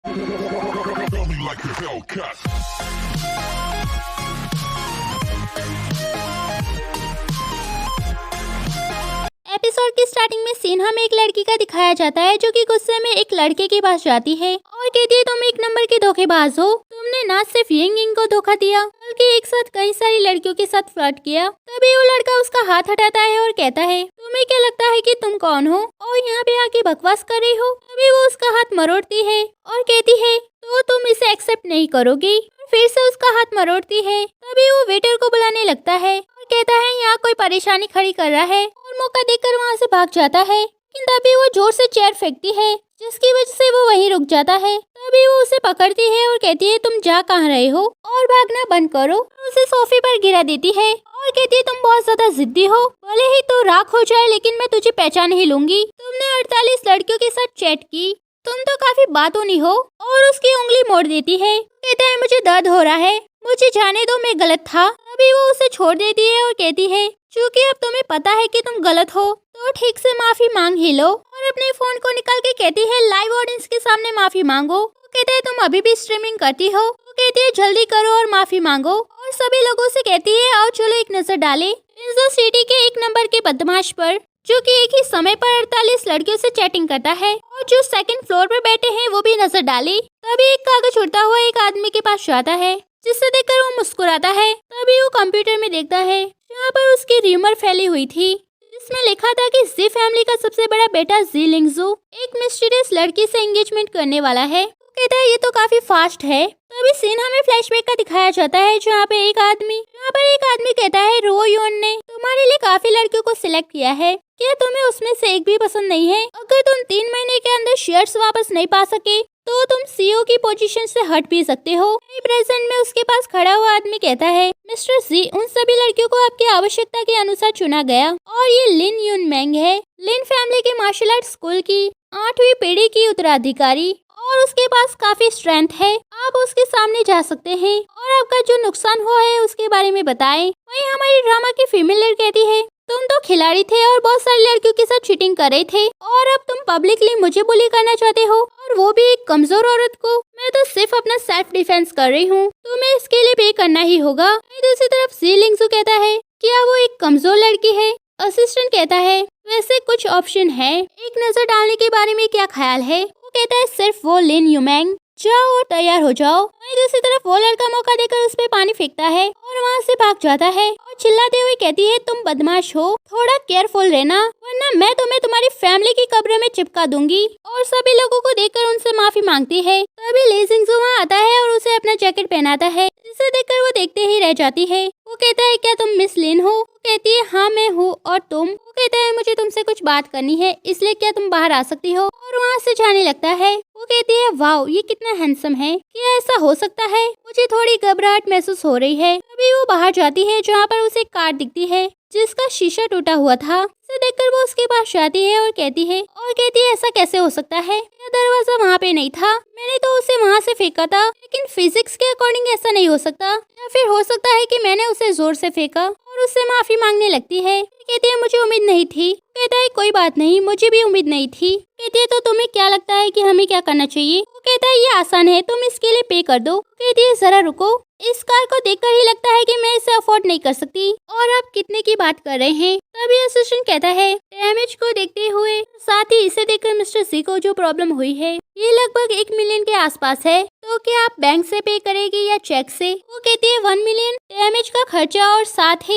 Tell me like a Hellcat. Episode की starting में scene हमें एक लड़की का दिखाया जाता है जो कि गुस्से में एक लड़के के पास जाती है और कहती है तुम एक नंबर की धोखेबाज हो। तुमने ना सिर्फ यिंग यिंग को धोखा दिया बल्कि एक साथ कई सारी लड़कियों के साथ फ्लर्ट किया। तभी वो लड़का उसका हाथ हटाता है और कहता है तुम्हें क्या लगता है कि तुम कौन हो और यहाँ पे आके बकवास कर रही हो। तभी वो उसका हाथ मरोड़ती है और कहती है तो तुम इसे एक्सेप्ट नहीं करोगी। फिर से उसका हाथ मरोड़ती है। तभी वो वेटर को बुलाने लगता है और कहता है यहाँ कोई परेशानी खड़ी कर रहा है और मौका देखकर वहाँ से भाग जाता है। लेकिन तभी वो जोर से चेयर फेंकती है जिसकी वजह से वो वहीं रुक जाता है। तभी वो उसे पकड़ती है और कहती है तुम जा कहाँ रहे हो और भागना बंद करो। उसे सोफे पर गिरा देती है और कहती है तुम बहुत ज्यादा जिद्दी हो, भले ही तो राख हो जाए लेकिन मैं तुझे पहचान ही लूंगी। तुमने 48 लड़कियों के साथ चैट की, तुम तो काफी बातूनी हो। और उसकी उंगली मोड़ देती है। कहता है मुझे दर्द हो रहा है, मुझे जाने दो, मैं गलत था। तभी वो उसे छोड़ देती है और कहती है क्योंकि अब तुम्हें पता है कि तुम गलत हो तो ठीक से माफी मांग ही लो। और अपने फोन को निकाल के कहती है लाइव ऑडियंस के सामने माफी मांगो। वो कहता है तुम अभी भी स्ट्रीमिंग करती हो। वो कहती है जल्दी करो और माफी मांगो। और सभी लोगों से कहती है आओ चलो एक नजर डाले इस सिटी के एक नंबर के बदमाश पर जो कि एक ही समय पर 48 लड़कियों से चैटिंग करता है और जो सेकंड फ्लोर पर बैठे हैं वो भी नजर डाले। तभी एक कागज उड़ता हुआ एक आदमी के पास जाता है जिसे देखकर वो मुस्कुराता है। तभी वो कंप्यूटर में देखता है जहाँ पर उसकी र्यूमर फैली हुई थी जिसमें लिखा था कि जी फैमिली का सबसे बड़ा बेटा जी लिंगजू एक मिस्टीरियस लड़की से एंगेजमेंट करने वाला है। वो कहता है ये तो काफी फास्ट है। तभी सीन हमें फ्लैशबैक का दिखाया जाता है जहाँ पर एक आदमी कहता है रो योन ने तुम्हारे लिए काफी लड़कियों को सिलेक्ट किया है, क्या तुम्हें उसमें से एक भी पसंद नहीं है? अगर तुम 3 महीने के अंदर शेयर्स वापस नहीं पा सके तो तुम सीईओ की पोजीशन से हट भी सकते हो। प्रेजेंट में उसके पास खड़ा हुआ आदमी कहता है मिस्टर जी उन सभी लड़कियों को आपकी आवश्यकता के अनुसार चुना गया और ये लिन यून मैंग है, लिन फैमिली के मार्शल आर्ट स्कूल की 8वीं पीढ़ी की उत्तराधिकारी और उसके पास काफी स्ट्रेंथ है। आप उसके सामने जा सकते हैं और आपका जो नुकसान हुआ है उसके बारे में बताएं। वहीं हमारी ड्रामा की फीमेल लीड कहती है तुम तो खिलाड़ी थे और बहुत सारी लड़कियों के साथ चीटिंग कर रहे थे और अब तुम पब्लिकली मुझे बुली करना चाहते हो और वो भी एक कमजोर औरत को। मैं तो सिर्फ अपना सेल्फ डिफेंस कर रही हूँ, तुम्हें इसके लिए पे करना ही होगा। दूसरी तरफ जी लिंगजू कहता है क्या वो एक कमजोर लड़की है? असिस्टेंट कहता है वैसे कुछ ऑप्शन है, एक नजर डालने के बारे में क्या ख्याल है? वो कहता है सिर्फ वो लिन यूमैंग, जाओ और तैयार हो जाओ। वहीं दूसरी तरफ वो लड़का मौका देकर उस पे पानी फेंकता है और वहाँ से भाग जाता है और चिल्लाते हुए कहती है तुम बदमाश हो, थोड़ा केयरफुल रहना वरना मैं तुम्हें तुम्हारी फैमिली की कब्र में चिपका दूंगी। और सभी लोगों को देखकर उनसे माफी मांगती है। तभी ली जिंगजू वहाँ आता है और उसे अपना जैकेट पहनाता है जिसे देखकर वो देखते ही रह जाती है। वो कहता है क्या तुम मिस लिन हो? वो कहती है हाँ मैं हूँ और तुम? वो कहता है मुझे तुमसे कुछ बात करनी है इसलिए क्या तुम बाहर आ सकती हो? और वहाँ से जाने लगता है। वो कहती है वाओ ये कितना हैंडसम है, क्या ऐसा हो सकता है? मुझे थोड़ी घबराहट महसूस हो रही है। तभी वो बाहर जाती है जहाँ पर उसे कार दिखती है जिसका शीशा टूटा हुआ था। इसे देखकर वो उसके पास जाती है और कहती है ऐसा कैसे हो सकता है, यह दरवाजा वहाँ पे नहीं था, मैंने तो उसे वहाँ से फेंका था। लेकिन फिजिक्स के अकॉर्डिंग ऐसा नहीं हो सकता, या फिर हो सकता है कि मैंने उसे जोर से फेंका। और उससे माफी मांगने लगती है। कहती है मुझे उम्मीद नहीं थी। कहता है कोई बात नहीं, मुझे भी उम्मीद नहीं थी। कहती है तो तुम्हें क्या लगता है कि हमें क्या करना चाहिए? वो कहता है ये आसान है, तुम इसके लिए पे कर दो। कहती है जरा रुको, इस कार को देखकर ही लगता है कि मैं इसे अफोर्ड नहीं कर सकती और आप कितने की बात कर रहे हैं? तभी असिस्टेंट कहता है डैमेज को देखते हुए साथ ही इसे देखकर मिस्टर सी को जो प्रॉब्लम हुई है ये लगभग 1 मिलियन के आसपास है, तो क्या आप बैंक से पे करेगी या चेक से? वो कहती है 1 मिलियन डैमेज का खर्चा और साथ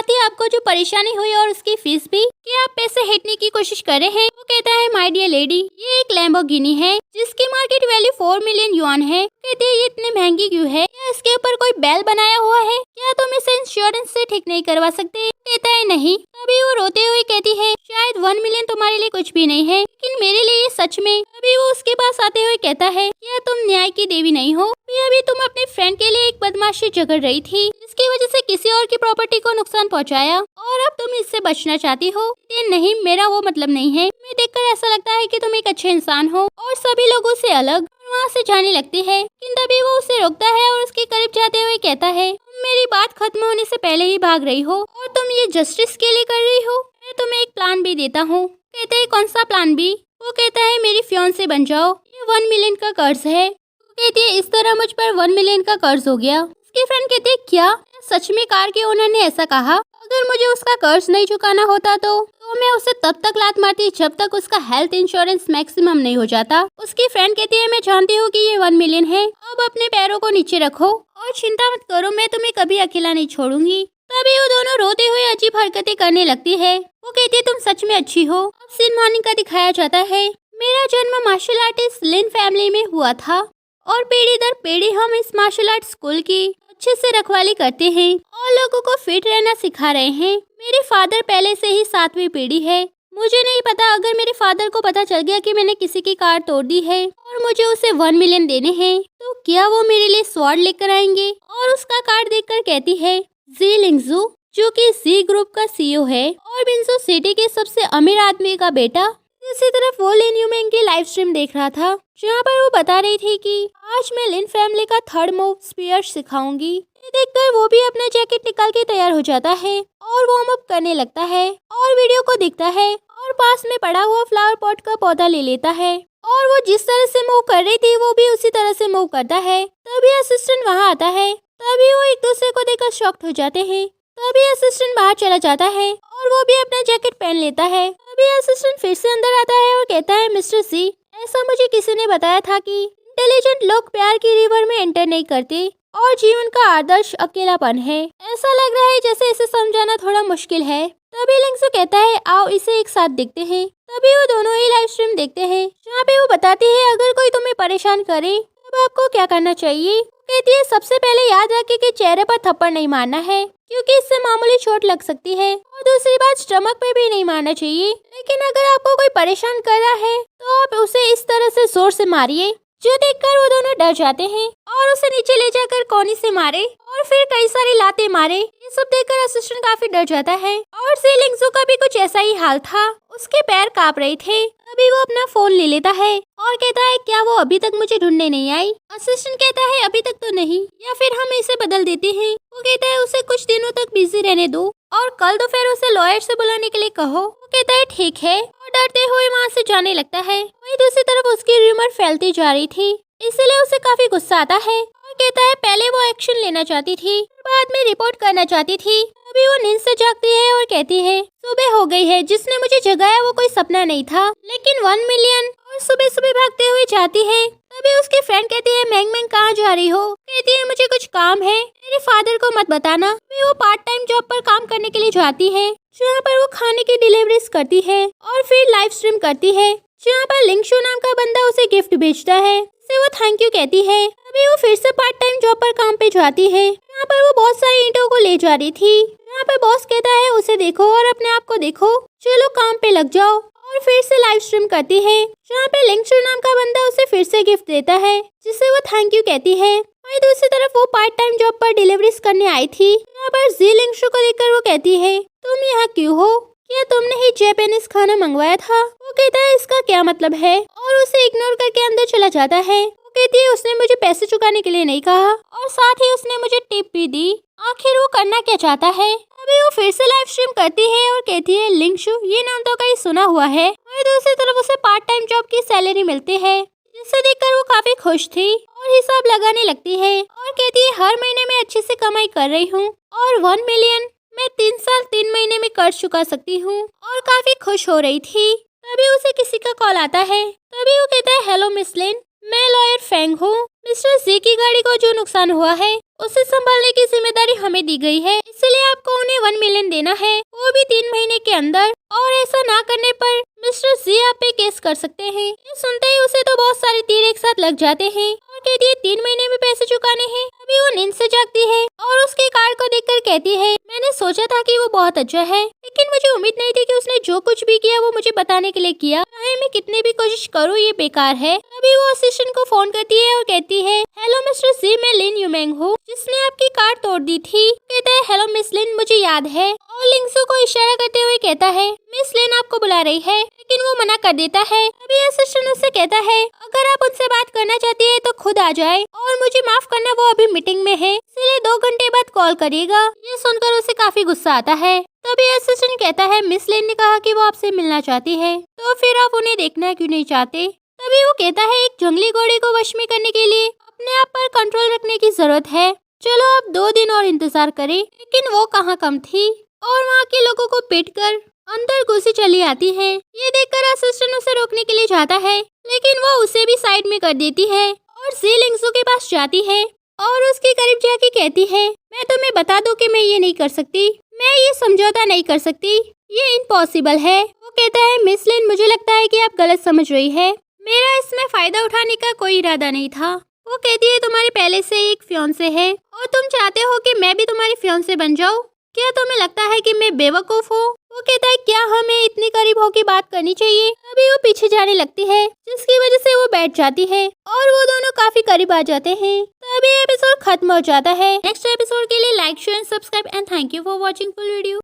ही आपको जो परेशानी हुई और उसकी फीस भी, क्या आप पैसे हटने की कोशिश कर रहे हैं? वो कहता है माय डियर लेडी ये एक लैम्बोर्गिनी है जिसकी मार्केट वैल्यू 4 मिलियन युआन है। कहती है ये इतनी महंगी क्यों है? क्या इसके ऊपर कोई बेल बनाया हुआ है? क्या तुम इसे इंश्योरेंस से ठीक नहीं करवा सकते? कहता है नहीं। तभी वो रोते हुए कहती है शायद 1 मिलियन तुम्हारे लिए कुछ भी नहीं है लेकिन मेरे लिए ये सच में। तभी वो उसके पास आते हुए कहता है क्या तुम न्याय की देवी नहीं हो? अभी तुम अपने फ्रेंड के लिए एक बदमाश से झगड़ रही थी जिसकी वजह से किसी और की प्रॉपर्टी को नुकसान पहुंचाया और अब तुम इससे बचना चाहती हो। नहीं मेरा वो मतलब नहीं है, मैं देखकर ऐसा लगता है कि तुम एक अच्छे इंसान हो और सभी लोगों से अलग। वहाँ से जाने लगती है लेकिन तभी वो उसे रोकता है और उसके करीब जाते हुए कहता है तुम मेरी बात खत्म होने से पहले ही भाग रही हो और तुम ये जस्टिस के लिए कर रही हो। मैं तुम्हें एक प्लान भी देता हूँ। कहते हैं कौन सा प्लान भी? वो कहता है मेरी फियांसे बन जाओ, ये 1 मिलियन का कर्ज है। वो कहती है इस तरह मुझ पर 1 मिलियन का कर्ज हो गया। उसकी फ्रेंड कहती है क्या सच में कार के ओनर ने ऐसा कहा? अगर मुझे उसका कर्ज नहीं चुकाना होता तो मैं उसे तब तक लात मारती जब तक उसका हेल्थ इंश्योरेंस मैक्सिमम नहीं हो जाता। उसकी फ्रेंड कहती है मैं जानती हूँ कि ये 1 मिलियन है, अब अपने पैरों को नीचे रखो और चिंता मत करो, मैं तुम्हें कभी अकेला नहीं छोड़ूंगी। तभी वो दोनों रोते हुए अजीब हरकतें करने लगती है। वो कहती है तुम सच में अच्छी हो। अब सीन मॉर्निंग का दिखाया जाता है। मेरा जन्म मार्शल आर्टिस्ट लिन फैमिली में हुआ था और पीढ़ी दर पीढ़ी हम इस मार्शल आर्ट स्कूल की अच्छे से रखवाली करते हैं और लोगों को फिट रहना सिखा रहे हैं। मेरे फादर पहले से ही 7वीं पीढ़ी है। मुझे नहीं पता अगर मेरे फादर को पता चल गया कि मैंने किसी की कार तोड़ दी है और मुझे उसे 1 मिलियन देने हैं तो क्या वो मेरे लिए स्वॉर्ड लेकर आएंगे। और उसका कार्ड देखकर कहती है जी लिंगजू, जो कि जी ग्रुप का सीईओ है और बिंजू सिटी के सबसे अमीर आदमी का बेटा। दूसरी तरफ वो लिन यूमेंग की लाइव स्ट्रीम देख रहा था जहाँ पर वो बता रही थी कि आज मैं लिन फैमिली का 3rd मूव स्पीयर सिखाऊंगी। ये देखकर वो भी अपना जैकेट निकाल के तैयार हो जाता है और वार्म अप करने लगता है और वीडियो को दिखता है और पास में पड़ा हुआ फ्लावर पॉट का पौधा ले लेता है और वो जिस तरह से मूव कर रही थी वो भी उसी तरह से मूव करता है। तभी असिस्टेंट वहाँ आता है। तभी वो एक दूसरे को देखकर शॉक्ड हो जाते हैं। तभी असिस्टेंट बाहर चला जाता है और वो भी अपना जैकेट पहन लेता है। तभी असिस्टेंट फिर से अंदर आता है और कहता है मिस्टर सी, ऐसा मुझे किसी ने बताया था कि इंटेलिजेंट लोग प्यार की रिवर में एंटर नहीं करते और जीवन का आदर्श अकेलापन है। ऐसा लग रहा है जैसे इसे समझाना थोड़ा मुश्किल है। तभी लिंगसू कहता है आओ इसे एक साथ देखते हैं। तभी वो दोनों ही लाइव स्ट्रीम देखते हैं जहाँ पे वो बताती है अगर कोई तुम्हें परेशान करे तब आपको क्या करना चाहिए। कहती है सबसे पहले याद रखें कि चेहरे पर थप्पड़ नहीं मारना है क्योंकि इससे मामूली चोट लग सकती है और दूसरी बात स्टमक पे भी नहीं मारना चाहिए। लेकिन अगर आपको कोई परेशान कर रहा है तो आप उसे इस तरह से जोर से मारिए जो देखकर वो दोनों डर जाते हैं और उसे नीचे ले जाकर कोनी से मारे और फिर कई सारी लातें मारे। ये सब देखकर असिस्टेंट काफी डर जाता है और जी लिंगजू का भी कुछ ऐसा ही हाल था। उसके पैर कांप रहे थे। तभी वो अपना फोन ले लेता है और कहता है क्या वो अभी तक मुझे ढूंढने नहीं आई। असिस्टेंट कहता है अभी तक तो नहीं, या फिर हम इसे बदल देते हैं। वो कहता है उसे कुछ दिनों तक बिजी रहने दो और कल दोपहर उसे लॉयर से बुलाने के लिए कहो। वो कहता है ठीक है और डरते हुए वहाँ से जाने लगता है। वहीं दूसरी तरफ उसकी र्यूमर फैलती जा रही थी, इसलिए उसे काफी गुस्सा आता है और कहता है पहले वो एक्शन लेना चाहती थी, बाद में रिपोर्ट करना चाहती थी। अभी वो नींद से जागती है और कहती है सुबह हो गई है, जिसने मुझे जगाया वो कोई सपना नहीं था लेकिन 1 मिलियन। और सुबह सुबह भागते हुए जाती है। तभी उसकी फ्रेंड कहती है मैंग मैंग कहाँ जा रही हो। कहती है मुझे कुछ काम है, मेरे फादर को मत बताना। वो पार्ट टाइम जॉब पर काम करने के लिए जाती है जहाँ पर वो खाने की डिलीवरीज करती है और फिर लाइव स्ट्रीम करती है जहाँ पर लिंगशू नाम का बंदा उसे गिफ्ट भेजता है से वो थैंक यू कहती है। अभी वो फिर से पार्ट टाइम जॉब पर काम पे जाती है जहाँ पर वो बहुत सारी ईंटों को ले जा रही थी। जहाँ पर बॉस कहता है उसे देखो और अपने आप को देखो, चलो काम पे लग जाओ। और फिर से लाइव स्ट्रीम करती है जहाँ पे लिंगशू नाम का बंदा उसे फिर से गिफ्ट देता है जिसे वो थैंक यू कहती है। वहीं दूसरी तरफ वो पार्ट टाइम जॉब पर डिलीवरीज करने आई थी जहाँ पर जी लिंगशू को देखकर वो कहती है तुम यहाँ क्यों हो, क्या तुमने ही जापानीज खाना मंगवाया था। वो कहता है इसका क्या मतलब है और उसे इग्नोर करके अंदर चला जाता है। वो कहती है उसने मुझे पैसे चुकाने के लिए नहीं कहा और साथ ही उसने मुझे टिप भी दी, आखिर वो करना क्या चाहता है। अभी वो फिर से लाइव स्ट्रीम करती है और कहती है लिंगशू ये नाम तो कहीं सुना हुआ है। वहीं दूसरी तरफ उसे पार्ट टाइम जॉब की सैलरी मिलती है जिसे देखकर वो काफी खुश थी और हिसाब लगाने लगती है और कहती है हर महीने में अच्छे से कमाई कर रही हूँ और 1 मिलियन मैं 3 साल 3 महीने में कर्ज चुका सकती हूँ और काफी खुश हो रही थी। तभी उसे किसी का कॉल आता है। तभी वो कहता है हेलो मिस लिन, मैं लॉयर फेंग हूँ। मिस्टर जी की गाड़ी को जो नुकसान हुआ है उसे संभालने की जिम्मेदारी हमें दी गई है, इसलिए आपको उन्हें 1 मिलियन देना है, वो भी 3 महीने के अंदर। और ऐसा ना करने पर मिस्टर जी आप पे केस कर सकते हैं। ये सुनते ही उसे तो बहुत सारे तीर एक साथ लग जाते हैं और कहती है 3 महीने में पैसे चुकाने हैं। अभी वो नींद से जागती है और उसकी कार को देखकर कहती है मैंने सोचा था कि वो बहुत अच्छा है, लेकिन मुझे उम्मीद नहीं थी कि उसने जो कुछ भी किया वो मुझे बताने के लिए किया, चाहे मैं कितनी भी कोशिश करूँ ये बेकार है। अभी वो असिस्टेंट को फोन करती है और कहती कहती है, हेलो मिस्टर सी, मैं लिन यूमेंग हूँ, जिसने आपकी कार तोड़ दी थी। कहता है, हेलो मिस लिन, मुझे याद है। और लिंगसू को इशारा करते हुए कहता है, मिस लिन आपको बुला रही है, लेकिन वो मना कर देता है। अभी असिस्टेंट उससे कहता है, अगर आप उनसे बात करना चाहती है तो खुद आ जाए, और मुझे माफ करना, वो अभी मीटिंग में है, इसलिए 2 घंटे बाद कॉल करिएगा। ये सुनकर उसे काफी गुस्सा आता है। तभी असिस्टेंट कहता है, मिस लिन ने कहा कि वो आपसे मिलना चाहती है, तो फिर आप उन्हें देखना क्यों नहीं चाहते। तभी वो कहता है, एक जंगली घोड़े को वश में करने के लिए अपने आप पर कंट्रोल रखने की जरूरत है। चलो अब 2 दिन और इंतजार करें। लेकिन वो कहाँ कम थी और वहाँ के लोगों को पीटकर अंदर घुसी चली आती है। ये देखकर असिस्टेंट उसे रोकने के लिए जाता है, लेकिन वो उसे भी साइड में कर देती है और सी लिंगसू के पास जाती है और उसके करीब जाके कहती है, मैं तुम्हें बता दूं कि मैं ये नहीं कर सकती, मैं ये समझौता नहीं कर सकती, ये इम्पॉसिबल है। वो कहता है, मिस लिन, मुझे लगता है कि आप गलत समझ रही है, मेरा इसमें फायदा उठाने का कोई इरादा नहीं था। वो कहती है, तुम्हारे पहले से एक फियांसे है और तुम चाहते हो कि मैं भी तुम्हारी फियांसे बन जाऊं। क्या तुम्हें लगता है कि मैं बेवकूफ हूँ? वो कहता है, क्या हमें इतनी करीब होकर बात करनी चाहिए? अभी वो पीछे जाने लगती है, जिसकी वजह से वो बैठ जाती है और वो दोनों काफी करीब आ जाते हैं। तभी एपिसोड खत्म हो जाता है। नेक्स्ट एपिसोड के लिए like, share, subscribe and thank you for watching full video.